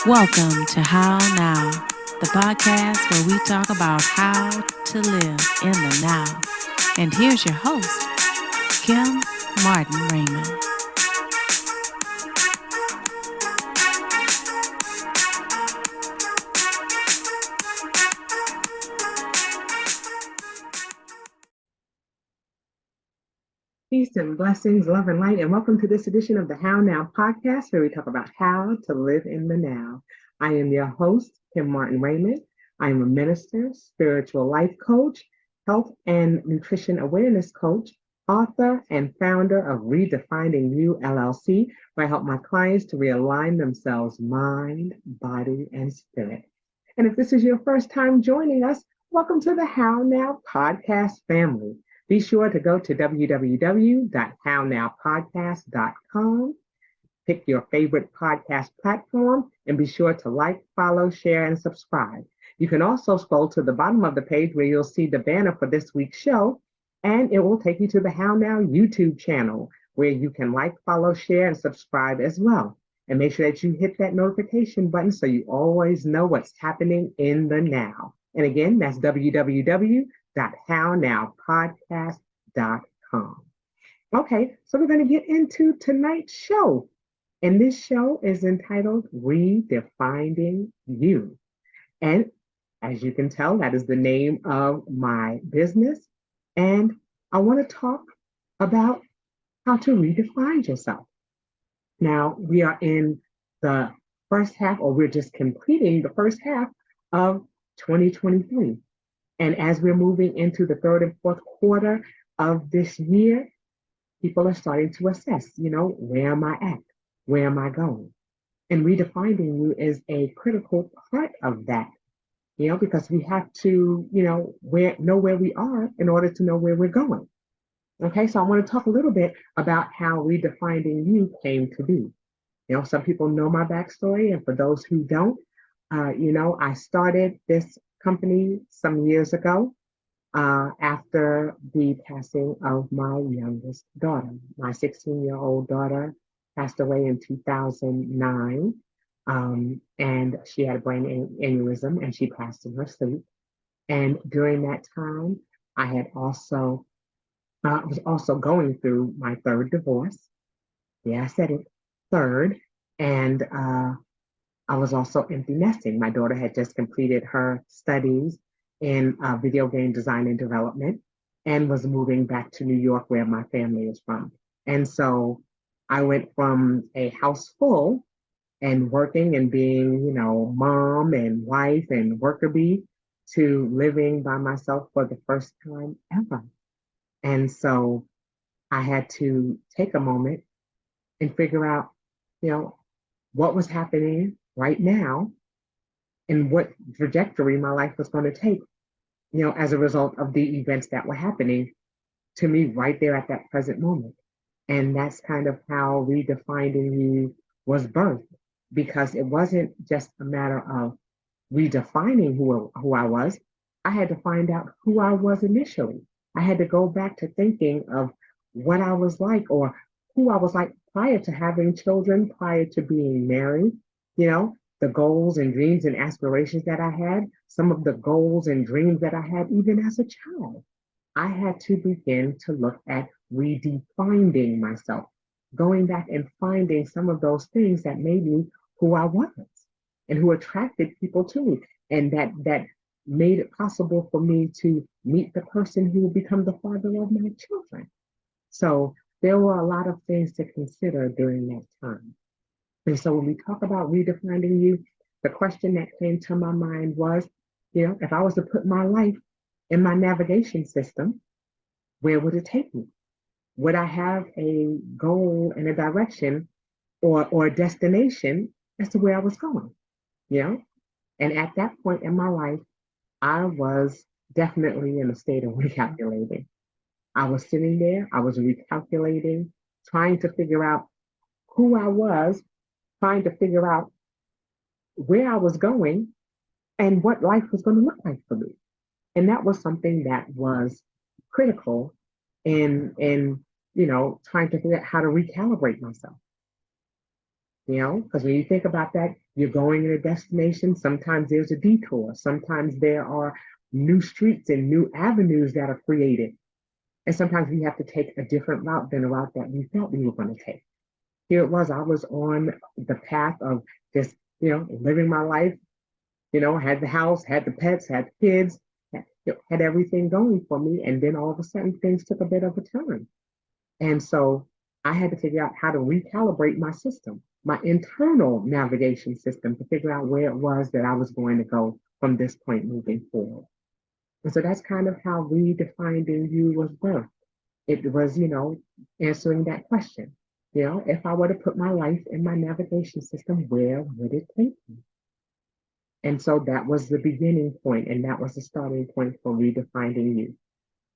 Welcome to How Now, the podcast where we talk about how to live in the now. And here's your host, Kim Martin-Raymond. Peace and blessings, love and light, and welcome to this edition of the How Now podcast, where we talk about how to live in the now. I am your host, Kim Martin-Raymond. I am a minister, spiritual life coach, health and nutrition awareness coach, author, and founder of Redefinding You, LLC, where I help my clients to realign themselves, mind, body, and spirit. And if this is your first time joining us, welcome to the How Now podcast family. Be sure to go to www.hownowpodcast.com, pick your favorite podcast platform, and be sure to like, follow, share, and subscribe. You can also scroll to the bottom of the page where you'll see the banner for this week's show, and it will take you to the How Now YouTube channel, where you can like, follow, share, and subscribe as well. And make sure that you hit that notification button so you always know what's happening in the now. And again, that's www.hownowpodcast.com. Okay, so we're going to get into tonight's show. And this show is entitled Redefinding You. And as you can tell, that is the name of my business. And I want to talk about how to redefine yourself. Now, we are in the first half, or we're just completing the first half of 2023. And as we're moving into the third and fourth quarter of this year, people are starting to assess, where am I at? Where am I going? And redefining you is a critical part of that, because we have to, know where we are in order to know where we're going. Okay, so I want to talk a little bit about how redefining you came to be. Some people know my backstory, and for those who don't, I started this company some years ago after the passing of my youngest daughter. My 16-year-old daughter passed away in 2009, and she had a brain aneurysm, and she passed in her sleep. And during that time, I was also going through my third divorce. Yeah, I said it, third. And I was also empty nesting. My daughter had just completed her studies in video game design and development and was moving back to New York, where my family is from. And so I went from a house full and working and being, mom and wife and worker bee to living by myself for the first time ever. And so I had to take a moment and figure out, what was happening right now and what trajectory my life was going to take, as a result of the events that were happening to me right there at that present moment. And that's kind of how Redefining You was birthed, because it wasn't just a matter of redefining who I was. I had to find out who I was initially. I had to go back to thinking of what I was like, or who I was like prior to having children, prior to being married, the goals and dreams and aspirations that I had, some of the goals and dreams that I had even as a child. I had to begin to look at redefining myself, going back and finding some of those things that made me who I was and who attracted people to me, and that made it possible for me to meet the person who would become the father of my children. So there were a lot of things to consider during that time. And so when we talk about redefining you, the question that came to my mind was, if I was to put my life in my navigation system, where would it take me? Would I have a goal and a direction or a destination as to where I was going? And at that point in my life, I was definitely in a state of recalculating. I was sitting there, I was recalculating, trying to figure out who I was, trying to figure out where I was going and what life was going to look like for me. And that was something that was critical in trying to figure out how to recalibrate myself. Because when you think about that, you're going in a destination. Sometimes there's a detour. Sometimes there are new streets and new avenues that are created. And sometimes we have to take a different route than the route that we thought we were going to take. Here it was, I was on the path of just, living my life, had the house, had the pets, had the kids, had everything going for me. And then all of a sudden things took a bit of a turn. And so I had to figure out how to recalibrate my system, my internal navigation system, to figure out where it was that I was going to go from this point moving forward. And so that's kind of how Redefinding You was birthed. It was, answering that question. If I were to put my life in my navigation system, where would it take me? And so that was the beginning point, and that was the starting point for Redefining You.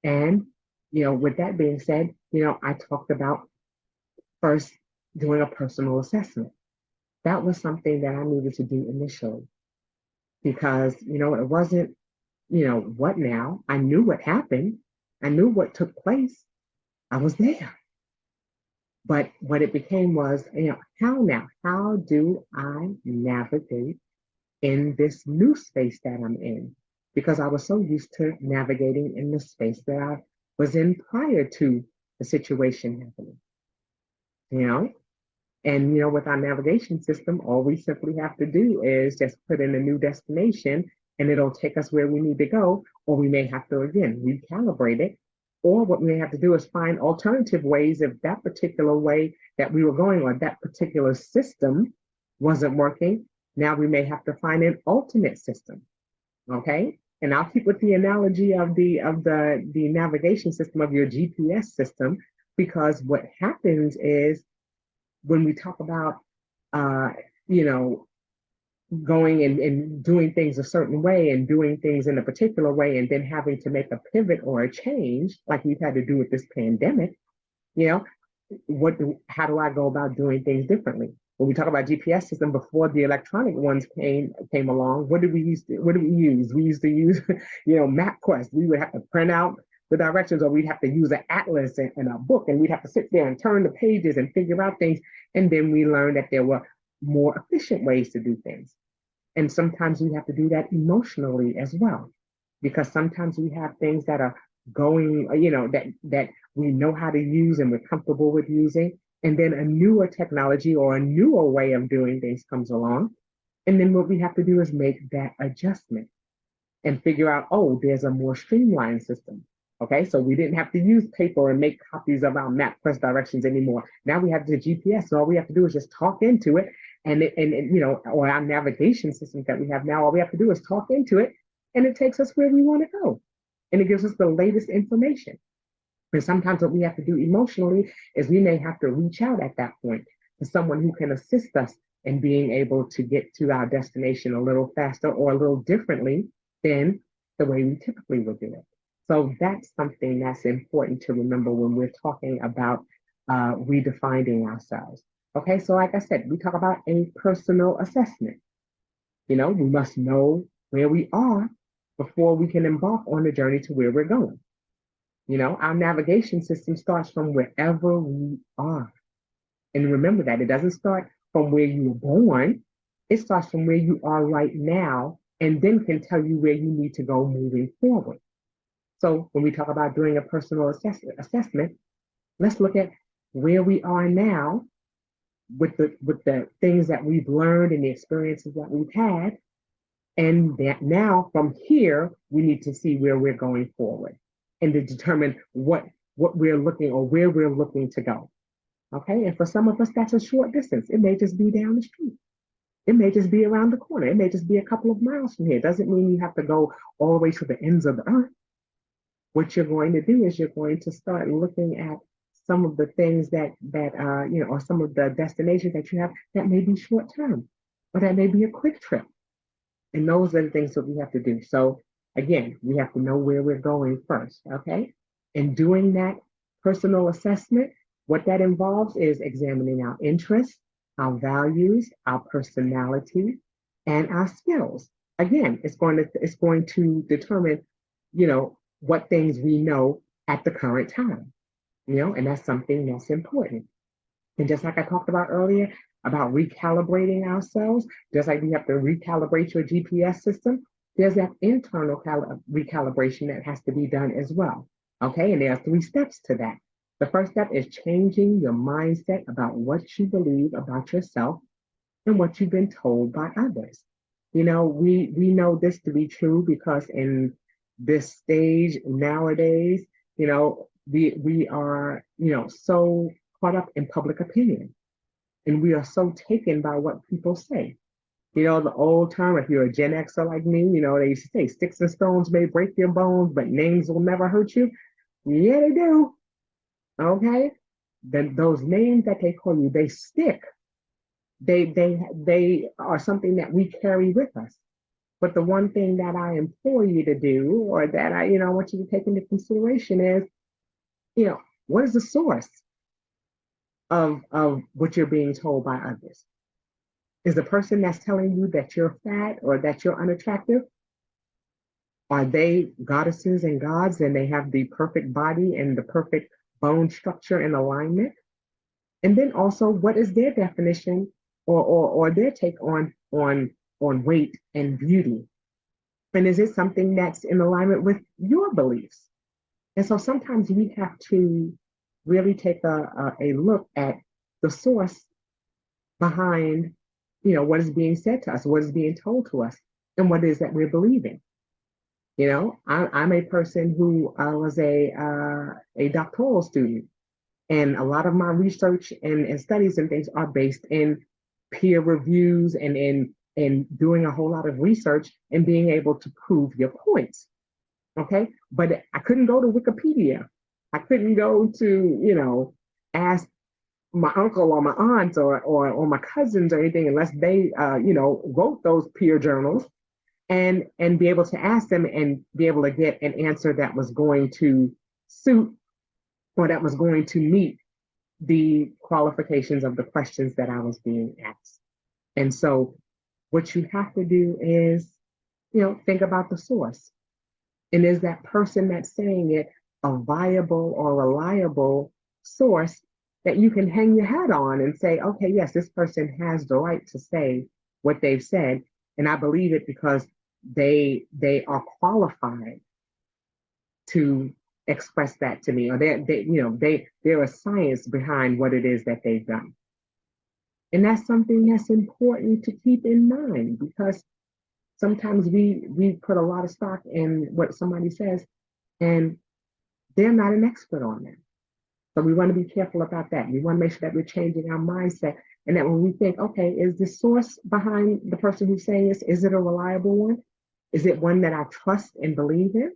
And, with that being said, I talked about first doing a personal assessment. That was something that I needed to do initially because, it wasn't, what now? I knew what happened. I knew what took place. I was there. But what it became was, how now? How do I navigate in this new space that I'm in? Because I was so used to navigating in the space that I was in prior to the situation happening. And with our navigation system, all we simply have to do is just put in a new destination and it'll take us where we need to go, or we may have to again recalibrate it. Or what we may have to do is find alternative ways if that particular way that we were going or that particular system wasn't working. Now we may have to find an alternate system. Okay. And I'll keep with the analogy of the navigation system of your GPS system, because what happens is when we talk about going and doing things a certain way and doing things in a particular way and then having to make a pivot or a change like we've had to do with this pandemic, how do I go about doing things differently? When we talk about GPS system, before the electronic ones came along, what did we use? We used to use, MapQuest. We would have to print out the directions, or we'd have to use an atlas and a book, and we'd have to sit there and turn the pages and figure out things. And then we learned that there were more efficient ways to do things. And sometimes we have to do that emotionally as well, because sometimes we have things that are going, that we know how to use and we're comfortable with using. And then a newer technology or a newer way of doing things comes along. And then what we have to do is make that adjustment and figure out, oh, there's a more streamlined system. Okay, so we didn't have to use paper and make copies of our MapQuest directions anymore. Now we have the GPS, so all we have to do is just talk into it, or our navigation systems that we have now, all we have to do is talk into it, and it takes us where we want to go, and it gives us the latest information. And sometimes what we have to do emotionally is we may have to reach out at that point to someone who can assist us in being able to get to our destination a little faster or a little differently than the way we typically would do it. So that's something that's important to remember when we're talking about redefining ourselves. Okay, so like I said, we talk about a personal assessment. We must know where we are before we can embark on the journey to where we're going. Our navigation system starts from wherever we are. And remember that it doesn't start from where you were born. It starts from where you are right now, and then can tell you where you need to go moving forward. So when we talk about doing a personal assessment, let's look at where we are now with the things that we've learned and the experiences that we've had. And that now from here, we need to see where we're going forward and to determine what we're looking or where we're looking to go. Okay, and for some of us, that's a short distance. It may just be down the street. It may just be around the corner. It may just be a couple of miles from here. It doesn't mean you have to go all the way to the ends of the earth. What you're going to do is you're going to start looking at some of the things that or some of the destinations that you have that may be short term, or that may be a quick trip. And those are the things that we have to do. So again, we have to know where we're going first, okay? And doing that personal assessment, what that involves is examining our interests, our values, our personality, and our skills. Again, it's going to determine, what things we know at the current time, and that's something that's important. And just like I talked about earlier, about recalibrating ourselves, just like you have to recalibrate your GPS system, there's that internal recalibration that has to be done as well. Okay, and there are 3 steps to that. The first step is changing your mindset about what you believe about yourself and what you've been told by others. We know this to be true because in this stage nowadays, we are, so caught up in public opinion, and we are so taken by what people say. The old term, if you're a Gen Xer like me, they used to say sticks and stones may break your bones, but names will never hurt you. Yeah, they do. Okay. Then those names that they call you, they stick. They are something that we carry with us. But the one thing that I implore you to do, or that I want you to take into consideration is, what is the source of what you're being told by others? Is the person that's telling you that you're fat or that you're unattractive, are they goddesses and gods and they have the perfect body and the perfect bone structure and alignment? And then also, what is their definition or their take on weight and beauty? And is it something that's in alignment with your beliefs? And so sometimes we have to really take a look at the source behind, what is being said to us, what is being told to us, and what it is that we're believing. I'm a person who was a doctoral student, and a lot of my research and studies and things are based in peer reviews and in doing a whole lot of research and being able to prove your points. Okay. But I couldn't go to Wikipedia. I couldn't go to, ask my uncle or my aunt or my cousins or anything unless they, wrote those peer journals and be able to ask them and be able to get an answer that was going to suit or that was going to meet the qualifications of the questions that I was being asked. And so what you have to do is, think about the source. And is that person that's saying it a viable or reliable source that you can hang your hat on and say, okay, yes, this person has the right to say what they've said. And I believe it because they are qualified to express that to me, or there is science behind what it is that they've done. And that's something that's important to keep in mind, because sometimes we put a lot of stock in what somebody says and they're not an expert on that. So we want to be careful about that. We want to make sure that we're changing our mindset, and that when we think, okay, is the source behind the person who's saying this, is it a reliable one? Is it one that I trust and believe in?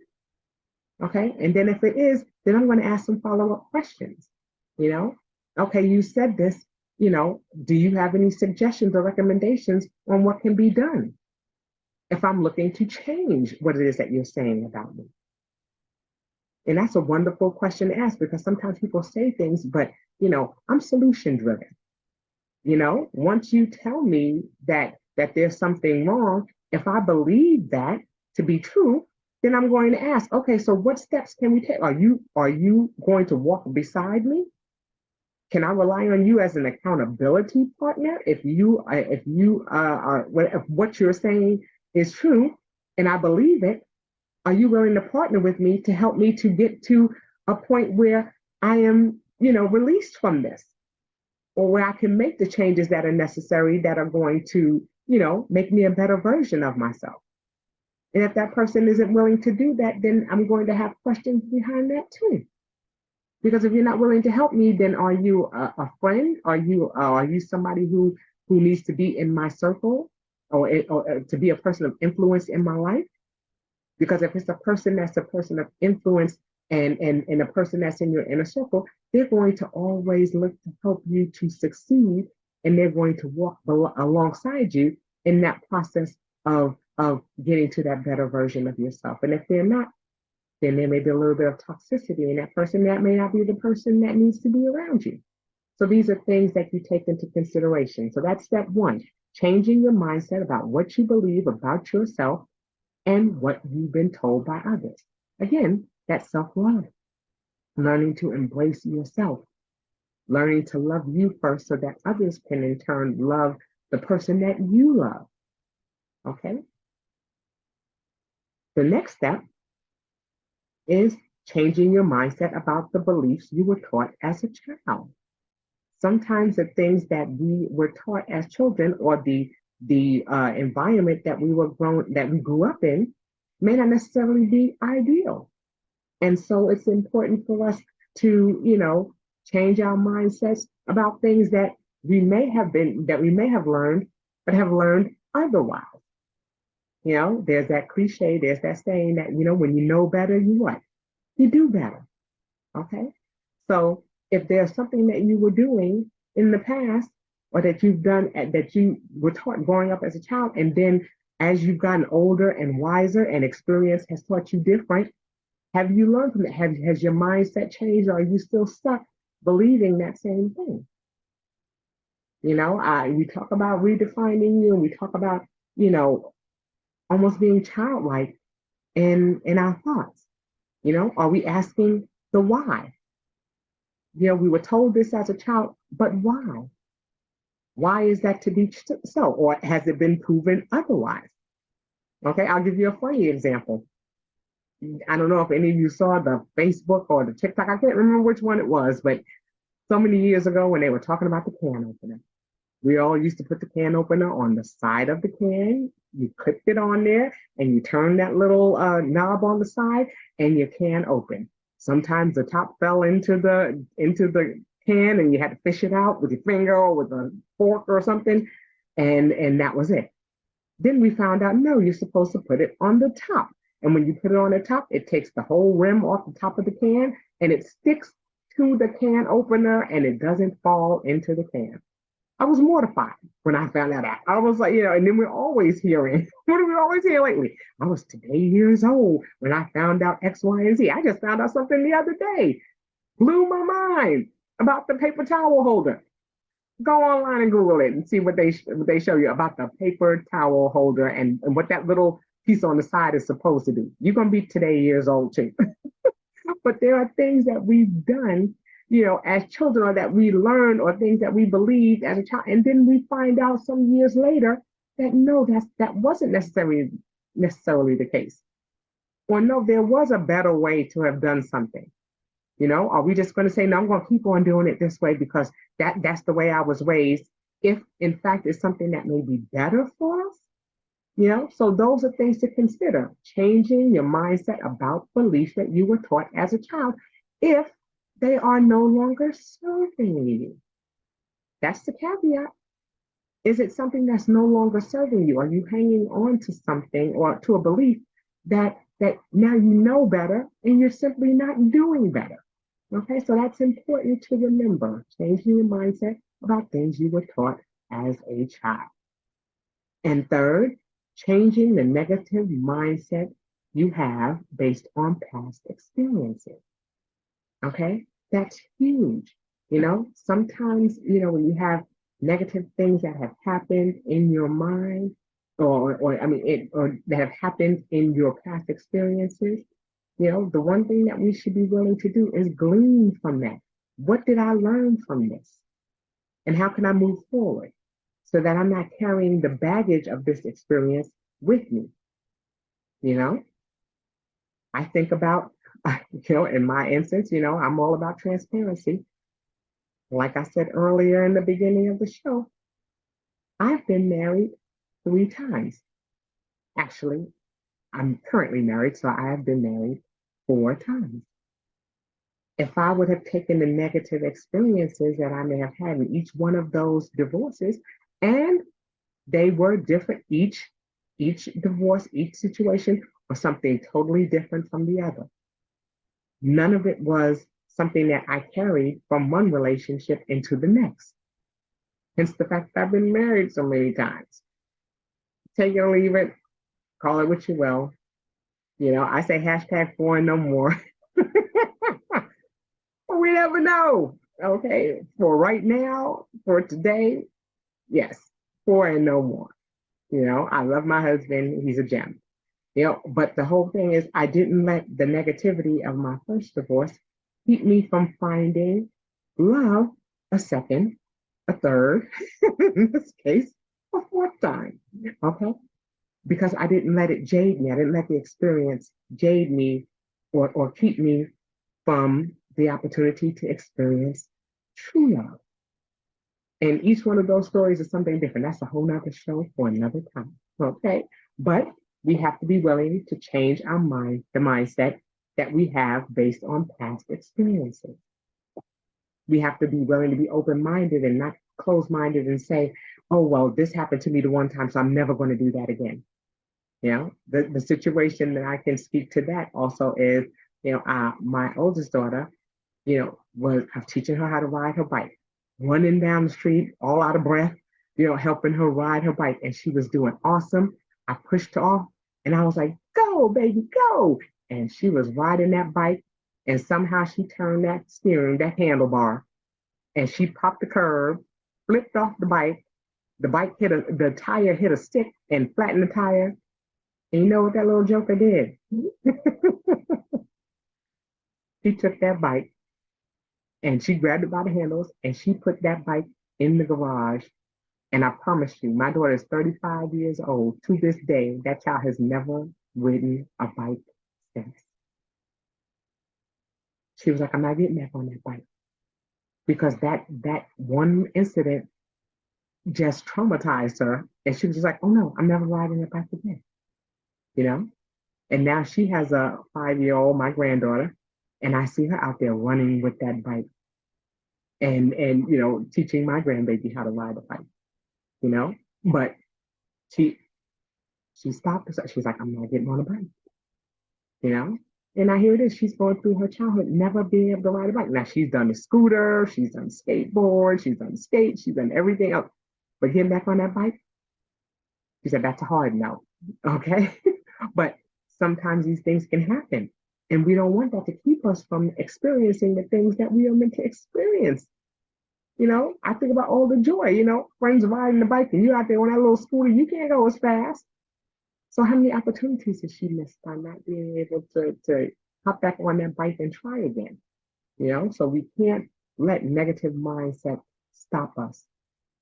Okay. And then if it is, then I'm going to ask some follow-up questions. Okay, you said this, do you have any suggestions or recommendations on what can be done if I'm looking to change what it is that you're saying about me? And that's a wonderful question to ask, because sometimes people say things, but, I'm solution driven. Once you tell me that there's something wrong, if I believe that to be true, then I'm going to ask, okay, so what steps can we take? Are you going to walk beside me? Can I rely on you as an accountability partner? If what you're saying is true and I believe it, are you willing to partner with me to help me to get to a point where I am, released from this, or where I can make the changes that are necessary that are going to, make me a better version of myself? And if that person isn't willing to do that, then I'm going to have questions behind that too. Because if you're not willing to help me, then are you a friend? Are you somebody who needs to be in my circle, or to be a person of influence in my life? Because if it's a person that's a person of influence and a person that's in your inner circle, they're going to always look to help you to succeed, and they're going to walk alongside you in that process of getting to that better version of yourself. And if they're not, then there may be a little bit of toxicity in that person. That may not be the person that needs to be around you. So these are things that you take into consideration. So that's step one, changing your mindset about what you believe about yourself and what you've been told by others. Again, that's self-love, learning to embrace yourself. learning to love you first so that others can in turn love the person that you love. Okay? The next step is changing your mindset about the beliefs you were taught as a child. Sometimes the things that we were taught as children, or the environment that we grew up in, may not necessarily be ideal. And so it's important for us to, change our mindsets about things that we may have learned, but have learned otherwise. There's that cliche, there's that saying that, when you know better, you what? You do better. Okay. So if there's something that you were doing in the past, or that you've done, that you were taught growing up as a child, and then as you've gotten older and wiser and experience has taught you different, have you learned from it? Has your mindset changed, or are you still stuck believing that same thing? We talk about redefining you, and we talk about, almost being childlike in our thoughts. Are we asking the why? We were told this as a child, but why? Why is that to be so? Or has it been proven otherwise? Okay, I'll give you a funny example. I don't know if any of you saw the Facebook or the TikTok. I can't remember which one it was, but so many years ago when they were talking about the can opener, we all used to put the can opener on the side of the can. You clipped it on there and you turn that little knob on the side and your can opened. Sometimes the top fell into the can and you had to fish it out with your finger or with a fork or something, and that was it. Then we found out, no, you're supposed to put it on the top. And when you put it on the top, it takes the whole rim off the top of the can and it sticks to the can opener and it doesn't fall into the can. I was mortified when I found that out. I was like, and then we're always hearing, what do we always hear lately? I was today years old when I found out X, Y, and Z. I just found out something the other day. Blew my mind about the paper towel holder. Go online and Google it and see what they show you about the paper towel holder and what that little piece on the side is supposed to do. You're going to be today years old too. But there are things that we've done, as children, or that we learned, or things that we believed as a child. And then we find out some years later that no, that wasn't necessarily the case. Or no, there was a better way to have done something. Are we just going to say, no, I'm going to keep on doing it this way because that's the way I was raised, if in fact it's something that may be better for us? So those are things to consider. Changing your mindset about beliefs that you were taught as a child, if they are no longer serving you. That's the caveat. Is it something that's no longer serving you? Are you hanging on to something or to a belief that now you know better and you're simply not doing better? Okay, so that's important to remember. Changing your mindset about things you were taught as a child. And third, changing the negative mindset you have based on past experiences. Okay, that's huge. Sometimes, when you have negative things that have happened in your mind, or that have happened in your past experiences, the one thing that we should be willing to do is glean from that. What did I learn from this? And how can I move forward so that I'm not carrying the baggage of this experience with me? I think about, in my instance, I'm all about transparency. Like I said earlier in the beginning of the show, I've been married 3 times. Actually, I'm currently married, so I have been married 4 times. If I would have taken the negative experiences that I may have had in each one of those divorces, and they were different, each divorce, each situation was something totally different from the other. None of it was something that I carried from one relationship into the next. Hence the fact that I've been married so many times. Take it or leave it, call it what you will. I say hashtag 4 and no more. We never know. Okay, for right now, for today, yes, 4 and no more. I love my husband. He's a gem. But the whole thing is, I didn't let the negativity of my first divorce keep me from finding love a second, a third, in this case, a fourth time. Okay? Because I didn't let it jade me. I didn't let the experience jade me or keep me from the opportunity to experience true love. And each one of those stories is something different. That's a whole nother show for another time. Okay. But we have to be willing to change our mind, the mindset that we have based on past experiences. We have to be willing to be open-minded and not closed-minded and say, oh, well, this happened to me the one time, so I'm never going to do that again. You know, the situation that I can speak to that also is, my oldest daughter, was I was teaching her how to ride her bike, running down the street, all out of breath, helping her ride her bike. And she was doing awesome. I pushed her off and I was like, go, baby, go. And she was riding that bike. And somehow she turned that steering, that handlebar, and she popped the curb, flipped off the bike. The bike the tire hit a stick and flattened the tire. And you know what that little joker did? She took that bike and she grabbed it by the handles and she put that bike in the garage. And I promise you, my daughter is 35 years old. To this day, that child has never ridden a bike since. She was like, I'm not getting back on that bike. Because that one incident just traumatized her. And she was just like, oh no, I'm never riding a bike again. You know? And now she has a 5-year-old, my granddaughter, and I see her out there running with that bike and teaching my grandbaby how to ride a bike. But she stopped. She's like, I'm not getting on a bike. And I hear it is. She's going through her childhood, never being able to ride a bike. Now she's done the scooter, she's done skateboard, she's done skate, she's done everything else. But getting back on that bike, she said, that's a hard no. Okay. But sometimes these things can happen. And we don't want that to keep us from experiencing the things that we are meant to experience. I think about all the joy, friends riding the bike and you out there on that little scooter, you can't go as fast. So how many opportunities has she missed by not being able to hop back on that bike and try again? So we can't let negative mindset stop us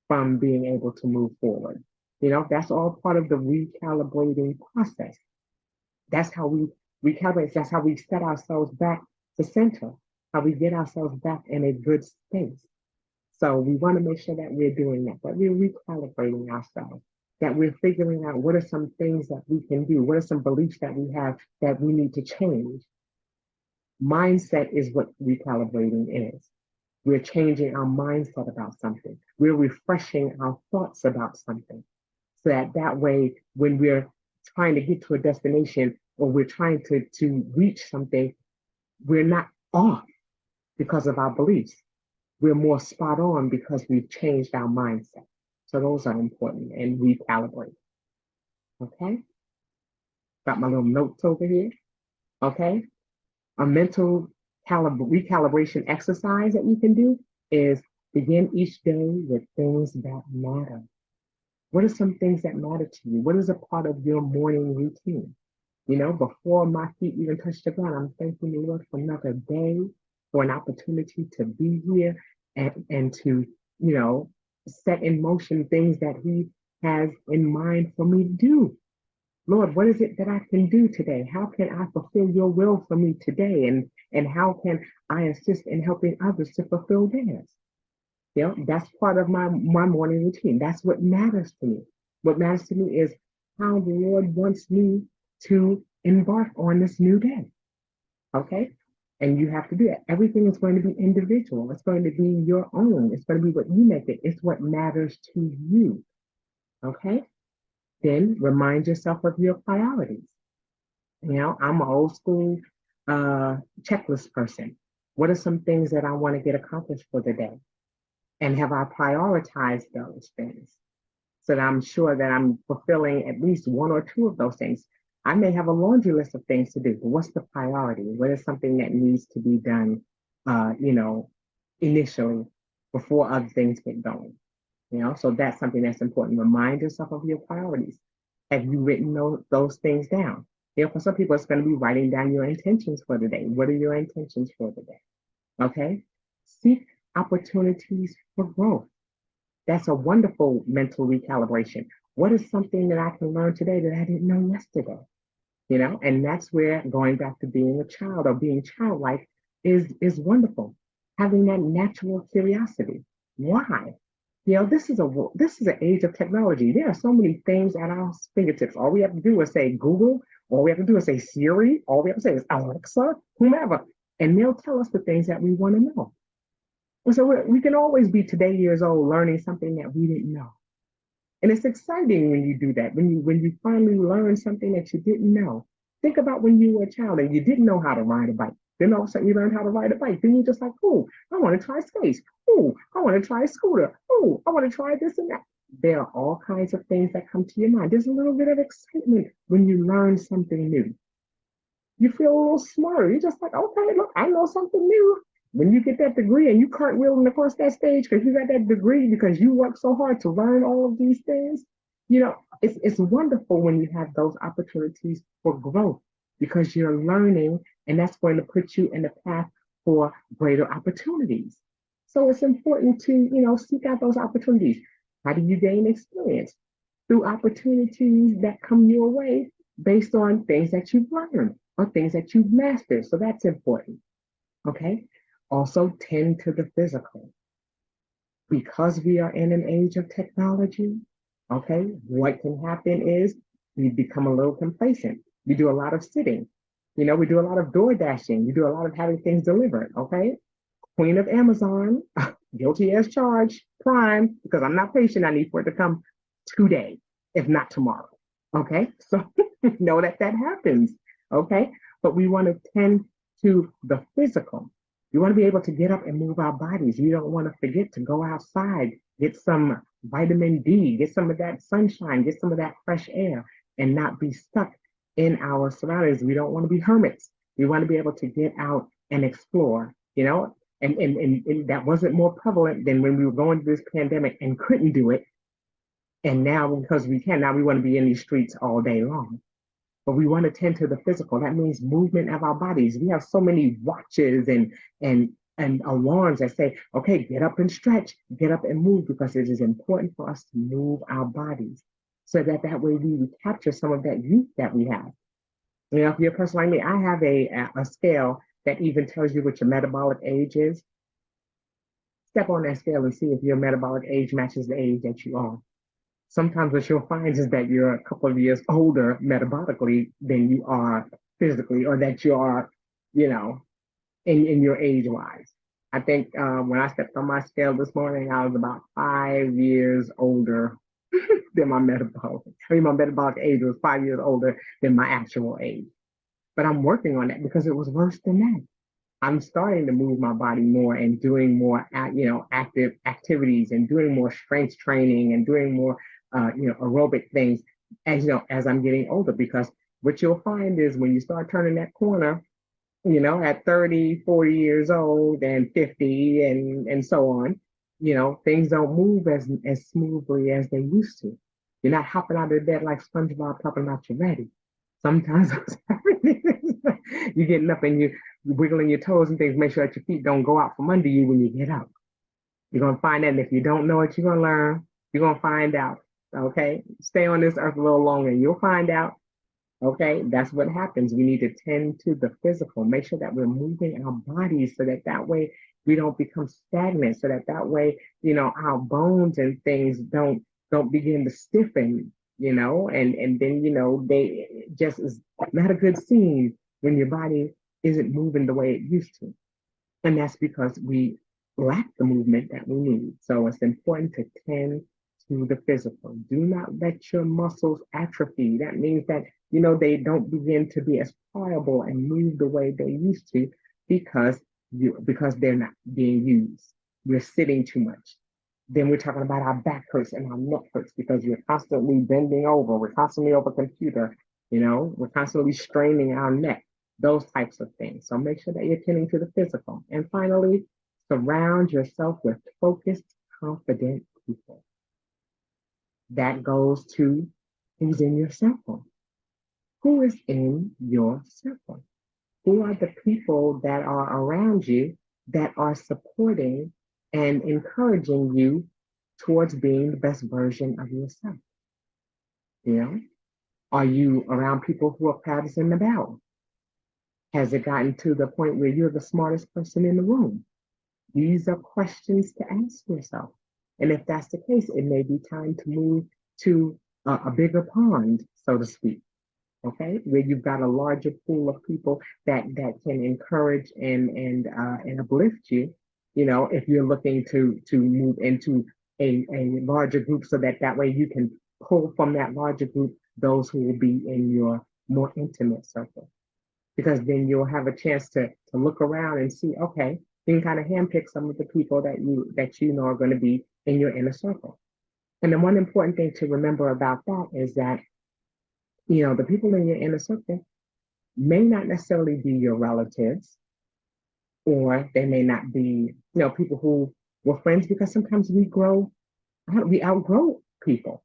from being able to move forward. That's all part of the recalibrating process. That's how we recalibrate. That's how we set ourselves back to center, how we get ourselves back in a good space. So we want to make sure that we're doing that we're recalibrating ourselves, that we're figuring out what are some things that we can do, what are some beliefs that we have that we need to change. Mindset is what recalibrating is. We're changing our mindset about something. We're refreshing our thoughts about something. So that way, when we're trying to get to a destination or we're trying to reach something, we're not off because of our beliefs. We're more spot on because we've changed our mindset. So those are important and recalibrate. Okay? Got my little notes over here. Okay? A mental recalibration exercise that you can do is begin each day with things that matter. What are some things that matter to you? What is a part of your morning routine? Before my feet even touch the ground, I'm thanking the Lord for another day, for an opportunity to be here and to, set in motion things that He has in mind for me to do. Lord, what is it that I can do today? How can I fulfill your will for me today? And how can I assist in helping others to fulfill theirs? That's part of my morning routine. That's what matters to me. What matters to me is how the Lord wants me to embark on this new day. Okay? And you have to do that. Everything is going to be individual. It's going to be your own. It's going to be what you make it. It's what matters to you. Okay? Then remind yourself of your priorities. I'm an old school checklist person. What are some things that I want to get accomplished for the day? And have I prioritized those things so that I'm sure that I'm fulfilling at least one or two of those things? I may have a laundry list of things to do, but what's the priority? What is something that needs to be done, initially before other things get going? So that's something that's important. Remind yourself of your priorities. Have you written those things down? For some people, it's going to be writing down your intentions for the day. What are your intentions for the day? Okay? Seek opportunities for growth. That's a wonderful mental recalibration. What is something that I can learn today that I didn't know yesterday? And that's where going back to being a child or being childlike is wonderful. Having that natural curiosity. Why? This is an age of technology. There are so many things at our fingertips. All we have to do is say Google. All we have to do is say Siri. All we have to say is Alexa, whomever, and they'll tell us the things that we want to know. So we can always be today years old learning something that we didn't know. And it's exciting when you do that, when you finally learn something that you didn't know. Think about when you were a child and you didn't know how to ride a bike. Then all of a sudden you learned how to ride a bike. Then you're just like, oh, I want to try skates. Oh, I want to try a scooter. Oh, I want to try this and that. There are all kinds of things that come to your mind. There's a little bit of excitement when you learn something new. You feel a little smarter. You're just like, okay, look, I know something new. When you get that degree and you cartwheeling across that stage because you got that degree because you worked so hard to learn all of these things, it's wonderful when you have those opportunities for growth because you're learning, and that's going to put you in the path for greater opportunities. So it's important to, seek out those opportunities. How do you gain experience? Through opportunities that come your way based on things that you've learned or things that you've mastered. So that's important. Okay. Also tend to the physical. Because we are in an age of technology, okay, what can happen is we become a little complacent. We do a lot of sitting. We do a lot of door dashing. We do a lot of having things delivered, okay? Queen of Amazon, guilty as charged, Prime, because I'm not patient. I need for it to come today, if not tomorrow, okay? So know that happens, okay? But we want to tend to the physical. We want to be able to get up and move our bodies. We don't want to forget to go outside, get some vitamin D, get some of that sunshine, get some of that fresh air, and not be stuck in our surroundings. We don't want to be hermits. We want to be able to get out and explore, and that wasn't more prevalent than when we were going through this pandemic and couldn't do it. And now, because we can, now we want to be in these streets all day long. But we want to tend to the physical. That means movement of our bodies. We have so many watches and alarms that say, okay, get up and stretch, get up and move, because it is important for us to move our bodies so that way we capture some of that youth that we have. If you're a person like me, I have a scale that even tells you what your metabolic age is. Step on that scale and see if your metabolic age matches the age that you are. Sometimes what you'll find is that you're a couple of years older metabolically than you are physically, or that you are, in your age wise. I think when I stepped on my scale this morning, I was about 5 years older than my metabolic. My metabolic age was 5 years older than my actual age. But I'm working on that because it was worse than that. I'm starting to move my body more and doing more, active activities and doing more strength training and doing more, aerobic things as I'm getting older. Because what you'll find is when you start turning that corner, at 30, 40 years old and 50 and so on, things don't move as smoothly as they used to. You're not hopping out of bed like SpongeBob popping out your ready. Sometimes you're getting up and you're wiggling your toes and things, make sure that your feet don't go out from under you when you get up. You're going to find that, and if you don't know it, you're going to learn. You're going to find out, okay? Stay on this earth a little longer, and you'll find out, okay? That's what happens. We need to tend to the physical, make sure that we're moving our bodies so that way we don't become stagnant, so that way, our bones and things don't begin to stiffen, and then, they just is not a good scene when your body isn't moving the way it used to. And that's because we lack the movement that we need. So it's important to tend to the physical. Do not let your muscles atrophy. That means that, they don't begin to be as pliable and move the way they used to because they're not being used. We're sitting too much. Then we're talking about our back hurts and our neck hurts because we're constantly bending over. We're constantly over computer. We're constantly straining our neck, those types of things. So make sure that you're tending to the physical. And finally, surround yourself with focused, confident people. That goes to who's in your circle. Who is in your circle? Who are the people that are around you that are supporting and encouraging you towards being the best version of yourself. You know, are you around people who are proud as in about? Has it gotten to the point where you're the smartest person in the room? These are questions to ask yourself. And if that's the case, it may be time to move to a bigger pond, so to speak, okay, where you've got a larger pool of people that can encourage and uplift you. You know, if you're looking to move into a larger group, so that way you can pull from that larger group those who will be in your more intimate circle, because then you'll have a chance to look around and see, okay, you can kind of handpick some of the people that you know are going to be in your inner circle. And the one important thing to remember about that is that, you know, the people in your inner circle may not necessarily be your relatives, or they may not be, you know, people who were friends, because sometimes we outgrow people.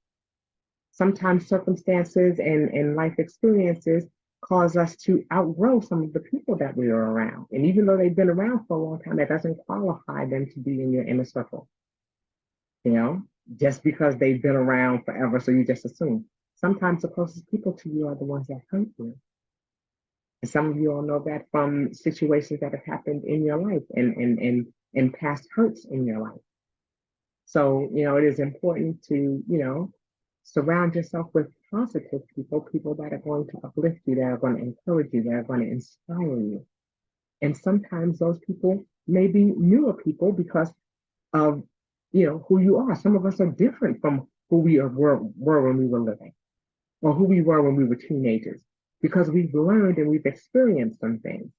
Sometimes circumstances and life experiences cause us to outgrow some of the people that we are around. And even though they've been around for a long time, that doesn't qualify them to be in your inner circle. You know, just because they've been around forever, so you just assume. Sometimes the closest people to you are the ones that hurt you. And some of you all know that from situations that have happened in your life and past hurts in your life. So, you know, it is important to, you know, surround yourself with positive people, people that are going to uplift you, that are going to encourage you, that are going to inspire you. And sometimes those people may be newer people because of, you know, who you are. Some of us are different from who we were when we were living, or who we were when we were teenagers, because we've learned and we've experienced some things.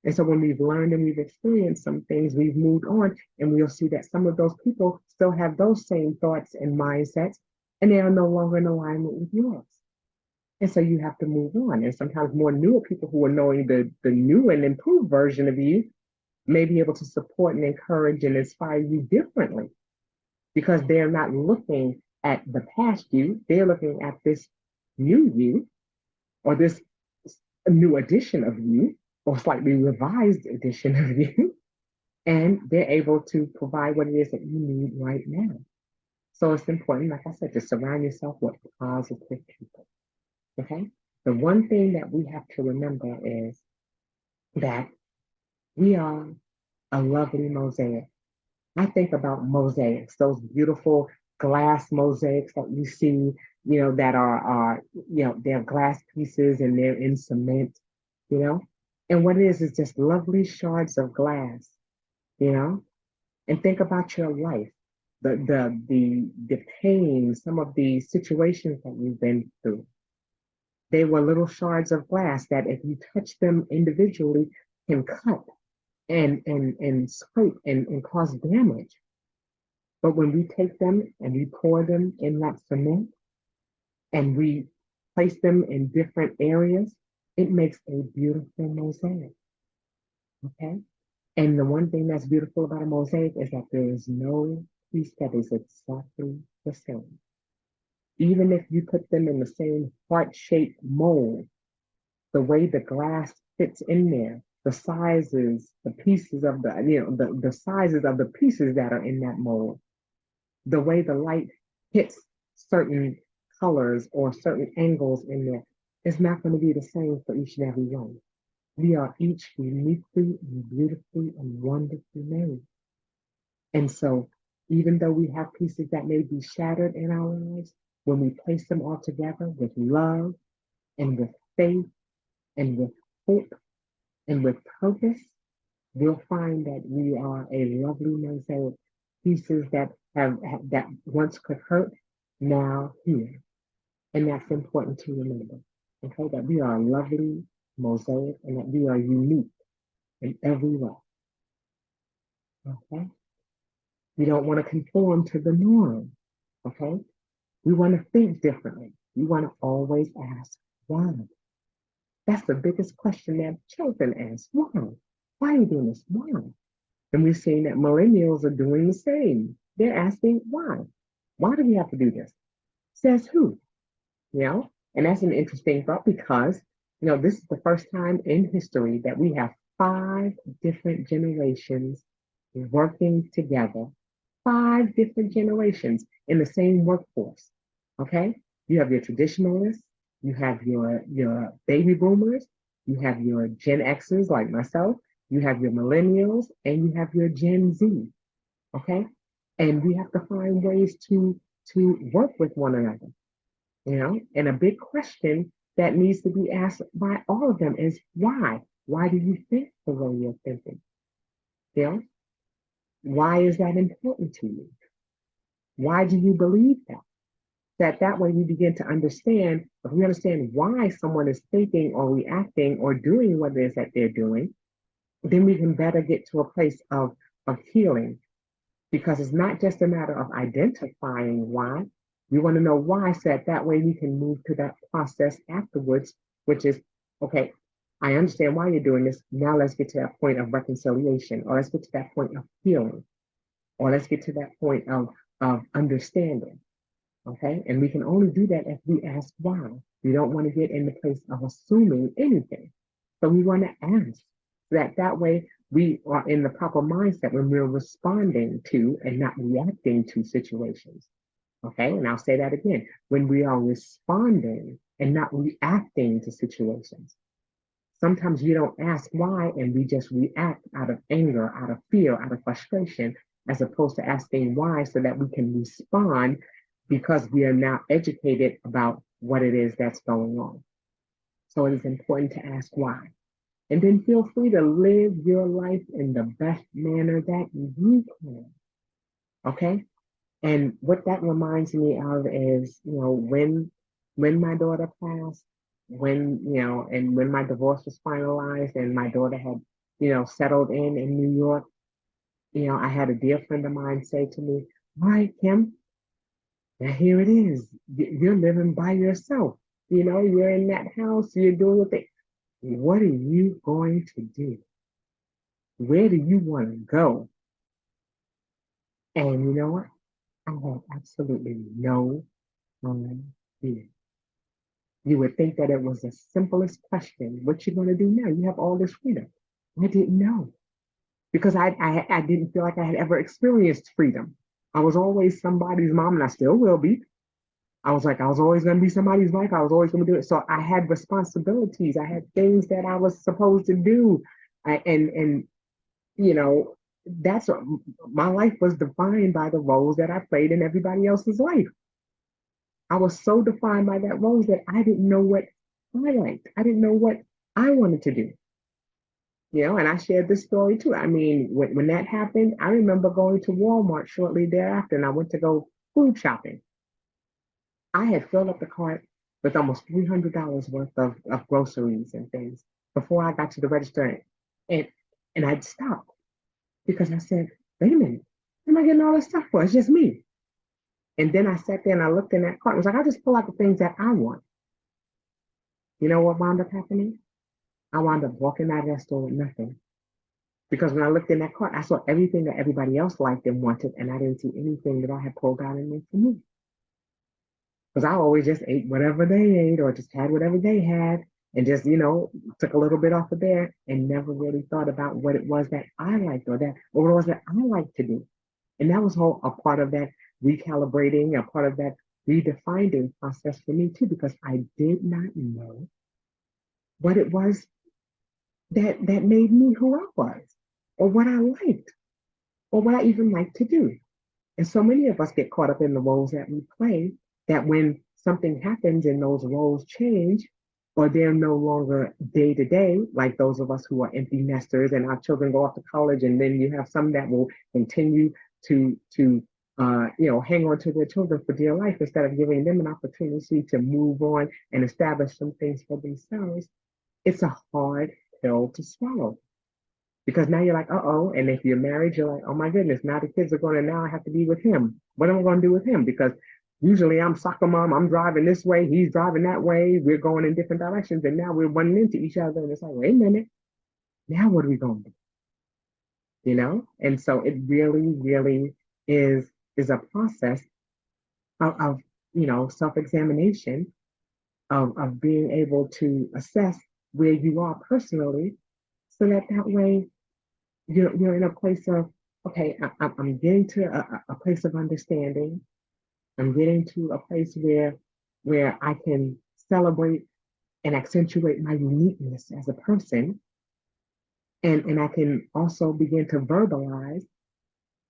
And so when we've learned and we've experienced some things, we've moved on, and we'll see that some of those people still have those same thoughts and mindsets, and they are no longer in alignment with yours. And so you have to move on. And sometimes more newer people who are knowing the new and improved version of you may be able to support and encourage and inspire you differently, because they're not looking at the past you, they're looking at this new you, or this new edition of you, or slightly revised edition of you, and they're able to provide what it is that you need right now. So it's important, like I said, to surround yourself with positive people. Okay? The one thing that we have to remember is that we are a lovely mosaic. I think about mosaics, those beautiful glass mosaics that you see, you know, that are you know, they're glass pieces and they're in cement, you know. And what it is just lovely shards of glass, you know. And think about your life, the pain, some of the situations that you've been through. They were little shards of glass that, if you touch them individually, can cut and scrape and cause damage. But when we take them and we pour them in that cement and we place them in different areas, it makes a beautiful mosaic. Okay? And the one thing that's beautiful about a mosaic is that there is no piece that is exactly the same. Even if you put them in the same heart-shaped mold, the way the glass fits in there, the sizes, the pieces of the, you know, the sizes of the pieces that are in that mold, the way the light hits certain colors or certain angles in there, is not going to be the same for each and every one. We are each uniquely and beautifully and wonderfully made. And so, even though we have pieces that may be shattered in our lives, when we place them all together with love and with faith and with hope and with purpose, we'll find that we are a lovely mosaic, pieces that have that once could hurt, now heal. And that's important to remember. Okay, that we are a lovely mosaic and that we are unique in every way. Okay? We don't want to conform to the norm. Okay? We want to think differently. We want to always ask why. That's the biggest question that children ask. Why? Why are you doing this? Why? And we've seen that millennials are doing the same. They're asking why. Why do we have to do this? Says who? You know? And that's an interesting thought, because, you know, this is the first time in history that we have 5 different generations working together, 5 different generations in the same workforce. Okay? You have your traditionalists, you have your baby boomers, you have your Gen Xers like myself, you have your millennials, and you have your Gen Z. Okay? And we have to find ways to work with one another, you know? And a big question that needs to be asked by all of them is why? Why do you think the way you're thinking? You know? Why is that important to you? Why do you believe that? That way we begin to understand, if we understand why someone is thinking or reacting or doing what it is that they're doing, then we can better get to a place of healing. Because it's not just a matter of identifying why. We want to know why, so that way we can move to that process afterwards, which is, okay, I understand why you're doing this. Now let's get to that point of reconciliation, or let's get to that point of healing, or let's get to that point of understanding. Okay. And we can only do that if we ask why. We don't want to get in the place of assuming anything. So we want to ask that way we are in the proper mindset when we're responding to and not reacting to situations. Okay. And I'll say that again, when we are responding and not reacting to situations. Sometimes you don't ask why, and we just react out of anger, out of fear, out of frustration, as opposed to asking why so that we can respond because we are now educated about what it is that's going on. So it is important to ask why. And then feel free to live your life in the best manner that you can. Okay? And what that reminds me of is, when my daughter passed, when my divorce was finalized and my daughter had, settled in New York, I had a dear friend of mine say to me, all right, Kim, now here it is. You're living by yourself. You're in that house, you're doing your thing. What are you going to do? Where do you want to go? And you know what? I have absolutely no idea. You would think that it was the simplest question. What you going to do now? You have all this freedom. I didn't know because I didn't feel like I had ever experienced freedom. I was always somebody's mom, and I still will be. I was always going to be somebody's wife. I was always going to do it. So I had responsibilities. I had things that I was supposed to do. And you know, that's what, my life was defined by the roles that I played in everybody else's life. I was so defined by that roles that I didn't know what I liked. I didn't know what I wanted to do. And I shared this story too. I mean, when that happened, I remember going to Walmart shortly thereafter, and I went to go food shopping. I had filled up the cart with almost $300 worth of groceries and things before I got to the register. And, and I'd stopped because I said, wait a minute, what am I getting all this stuff for? It's just me. And then I sat there and I looked in that cart. I was like, I just pull out the things that I want. You know what wound up happening? I wound up walking out of that store with nothing. Because when I looked in that cart, I saw everything that everybody else liked and wanted, and I didn't see anything that I had pulled out in there for me. Because I always just ate whatever they ate or just had whatever they had and just, took a little bit off of there and never really thought about what it was that I liked or what it was that I liked to do. And that was a part of that recalibrating, a part of that redefining process for me too, because I did not know what it was that made me who I was, or what I liked, or what I even liked to do. And so many of us get caught up in the roles that we play, that when something happens and those roles change, or they're no longer day to day, like those of us who are empty nesters and our children go off to college, and then you have some that will continue to hang on to their children for dear life instead of giving them an opportunity to move on and establish some things for themselves. It's a hard pill to swallow. Because now you're like, uh-oh. And if you're married, you're like, oh my goodness, now the kids are going to, now I have to be with him. What am I going to do with him? Because usually I'm soccer mom, I'm driving this way, he's driving that way, we're going in different directions, and now we're running into each other, and it's like, wait a minute, now what are we going to do? And so it really, really is a process of self-examination, of being able to assess where you are personally, so that way you're in a place of okay, I'm getting to a place of understanding. I'm getting to a place where I can celebrate and accentuate my uniqueness as a person. And I can also begin to verbalize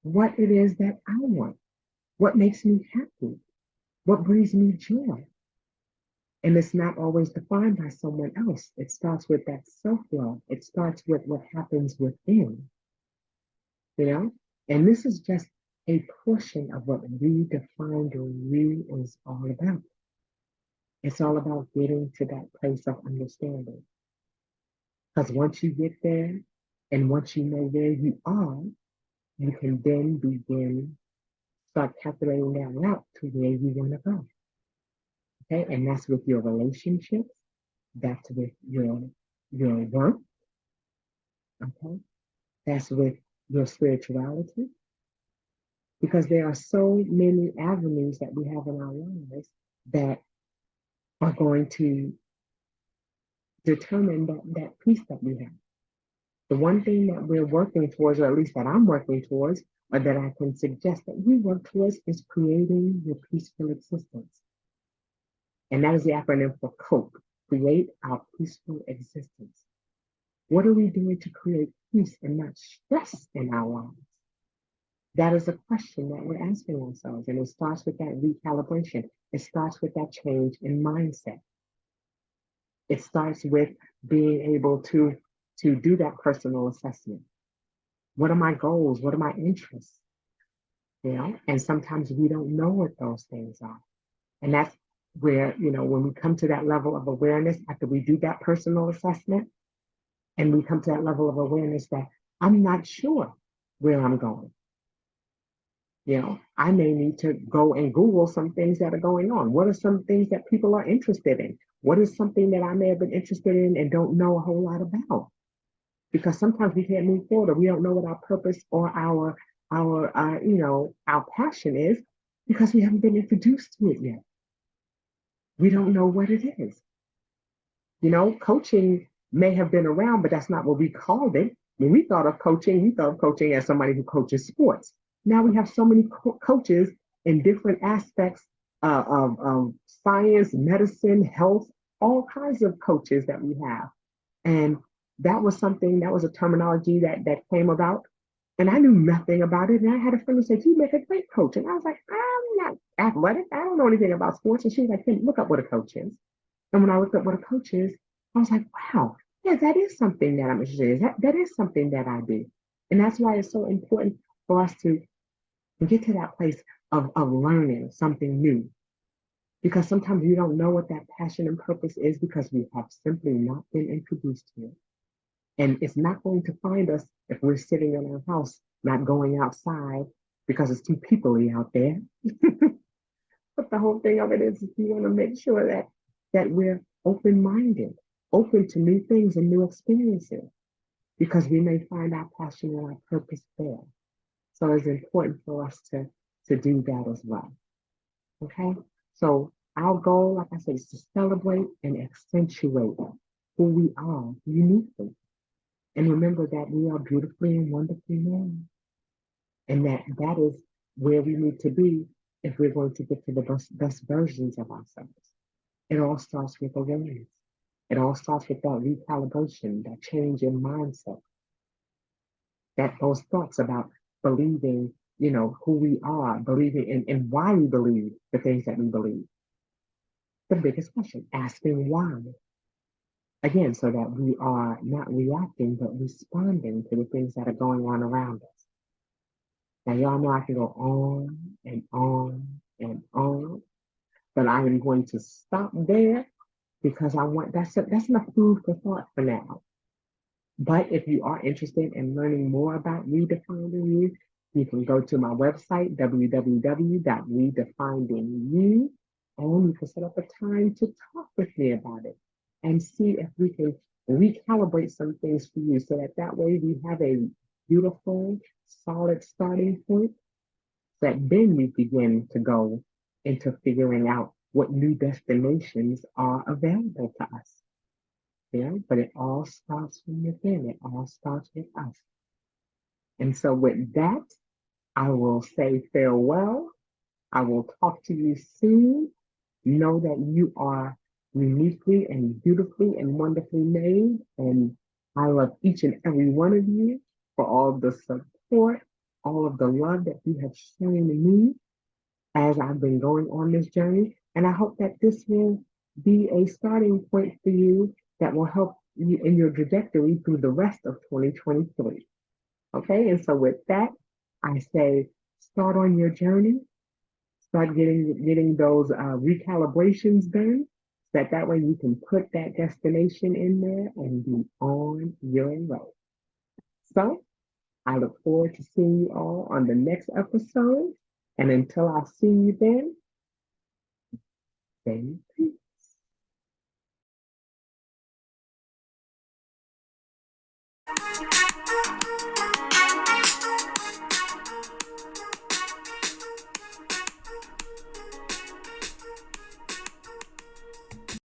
what it is that I want, what makes me happy, what brings me joy. And it's not always defined by someone else. It starts with that self-love. It starts with what happens within, you know? And this is just a portion of what redefining you is all about. It's all about getting to that place of understanding. Because once you get there and once you know where you are, you can then begin start calculating that route to where you want to go. Okay, and that's with your relationships, that's with your work, okay, that's with your spirituality, because there are so many avenues that we have in our lives that are going to determine that peace that we have. The one thing that we're working towards, or at least that I'm working towards, or that I can suggest that we work towards, is creating your peaceful existence. And that is the acronym for COPE, create our peaceful existence. What are we doing to create peace and not stress in our lives? That is a question that we're asking ourselves. And it starts with that recalibration. It starts with that change in mindset. It starts with being able to do that personal assessment. What are my goals? What are my interests? You know, and sometimes we don't know what those things are. And that's where, when we come to that level of awareness after we do that personal assessment, and we come to that level of awareness that I'm not sure where I'm going. I may need to go and Google some things that are going on. What are some things that people are interested in? What is something that I may have been interested in and don't know a whole lot about? Because sometimes we can't move forward, or we don't know what our purpose or our passion is because we haven't been introduced to it yet. We don't know what it is. Coaching may have been around, but that's not what we called it. When we thought of coaching as somebody who coaches sports. Now we have so many coaches in different aspects of science, medicine, health, all kinds of coaches that we have. And that was a terminology that came about. And I knew nothing about it. And I had a friend who said, "You make a great coach." And I was like, "I'm not athletic. I don't know anything about sports." And she was like, "Hey, look up what a coach is." And when I looked up what a coach is, I was like, wow, yeah, that is something that I'm interested in. That is something that I do. And that's why it's so important for us to get to that place of learning something new. Because sometimes we don't know what that passion and purpose is because we have simply not been introduced to it. And it's not going to find us if we're sitting in our house, not going outside because it's too peoply out there. But the whole thing of it is we want to make sure that we're open-minded, open to new things and new experiences, because we may find our passion and our purpose there. So it's important for us to do that as well. Okay? So our goal, like I said, is to celebrate and accentuate who we are uniquely. And remember that we are beautifully and wonderfully made. And that is where we need to be if we're going to get to the best versions of ourselves. It all starts with awareness. It all starts with that recalibration, that change in mindset, that those thoughts about believing, who we are, believing and why we believe the things that we believe. The biggest question, asking why. Again, so that we are not reacting, but responding to the things that are going on around us. Now, y'all know I can go on and on and on, but I am going to stop there because that's enough food for thought for now. But if you are interested in learning more about redefining you, you can go to my website, www.redefindingyou, and you can set up a time to talk with me about it and see if we can recalibrate some things for you so that way we have a beautiful, solid starting point that then we begin to go into figuring out what new destinations are available to us. Yeah, but it all starts from within. It all starts with us. And so, with that, I will say farewell. I will talk to you soon. Know that you are uniquely and beautifully and wonderfully made. And I love each and every one of you for all of the support, all of the love that you have shown me as I've been going on this journey. And I hope that this will be a starting point for you that will help you in your trajectory through the rest of 2023. Okay, and so with that, I say start on your journey, start getting those recalibrations done, so that way you can put that destination in there and be on your way. So I look forward to seeing you all on the next episode. And until I see you then, stay peace.